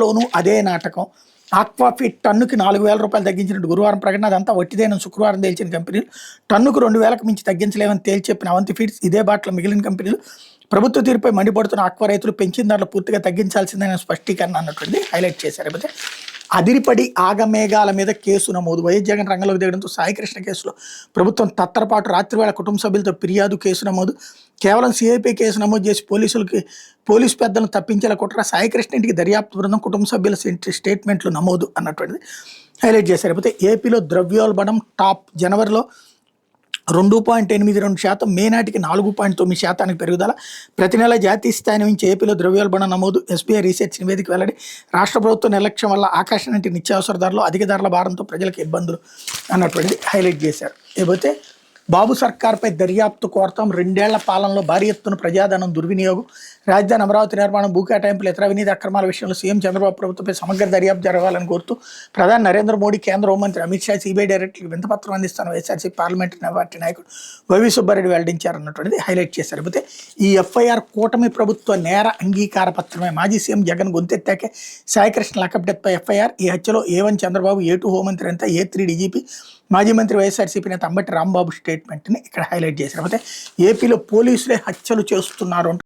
ఆంధ్రలోనూ అదే నాటకం. ఆక్వాఫీడ్ టన్నుకి 4,000 రూపాయలు తగ్గించినట్టు గురువారం ప్రకటన. అదంతా వట్టిదేనని శుక్రవారం తేల్చిన కంపెనీలు. టన్నుకు 2,000కు మించి తగ్గించలేమని తేల్చి చెప్పిన అవంతి ఫీడ్స్ ఇదే బాటలో మిగిలిన కంపెనీలు. ప్రభుత్వ తీరుపై మండిపడుతున్న ఆక్వా రైతులు పెంచిన ధరలు పూర్తిగా తగ్గించాల్సిందని స్పష్టీకరణ అన్నటువంటి హైలైట్ చేశారు. అయితే అదిరిపడి ఆగమేఘాల మీద కేసు నమోదు. వైఎస్ జగన్ రంగంలోకి దిగడంతో సాయికృష్ణ కేసులో ప్రభుత్వం తత్తరపాటు. రాత్రివేళ కుటుంబ సభ్యులతో ఫిర్యాదు, కేసు నమోదు. కేవలం సిఐపై కేసు నమోదు చేసి పోలీసు పెద్దలను తప్పించేలా కుట్ర. సాయికృష్ణ ఇంటికి దర్యాప్తు బృందం, కుటుంబ సభ్యుల స్టేట్మెంట్లు నమోదు అన్నటువంటిది హైలైట్ చేశారు. అయితే ఏపీలో ద్రవ్యోల్బణం టాప్. జనవరిలో 2.82%, మే నాటికి 4.9% పెరుగుదల. ప్రతి నెల జాతీయ స్థాయి నుంచి ఏపీలో ద్రవ్యోల్బణం నమోదు. ఎస్బీఐ రీసెర్చ్ నివేదిక వెల్లడి. రాష్ట్ర ప్రభుత్వ నిర్లక్ష్యం వల్ల ఆకాశం నుండి నిత్యావసర ధరలు, అధిక ధరల భారంతో ప్రజలకు ఇబ్బందులు అన్నటువంటిది హైలైట్ చేశారు. లేకపోతే బాబు సర్కార్పై దర్యాప్తు కోరతాం. 2 ఏళ్ల పాలనలో భారీ ఎత్తున ప్రజాధనం దుర్వినియోగం. రాజధాని అమరావతి నిర్మాణం, భూ కేటాయింపులు, ఇతర అవినీతి అక్రమాల విషయంలో సీఎం చంద్రబాబు ప్రభుత్వంపై సమగ్ర దర్యాప్తు జరగాలని కోరుతూ ప్రధాని నరేంద్ర మోడీ, కేంద్ర హోంమంత్రి అమిత్ షా సిబిఐ డైరెక్టర్కి వింతపత్రం అందిస్తాను వైఎస్ఆర్సీ పార్లమెంటరీ పార్టీ నాయకుడు వైవి సుబ్బారెడ్డి వెల్లడించారన్నటువంటిది హైలైట్ చేశారు. అయితే ఈ ఎఫ్ఐఆర్ కూటమి ప్రభుత్వ నేర అంగీకార పత్రమే. మాజీ సీఎం జగన్ గొంతెత్తాకే సాయికృష్ణ లకప్ డెత్పై ఎఫ్ఐఆర్. ఈ హత్యలో A1 చంద్రబాబు, A2 హోంమంత్రి అంతా, A3 డీజీపీ, మాజీ మంత్రి వైఎస్ఆర్సీపీ నేత అంబటి రాంబాబు స్టేట్మెంట్ని ఇక్కడ హైలైట్ చేశారు. అయితే ఏపీలో పోలీసులే హత్యలు చేస్తున్నారు.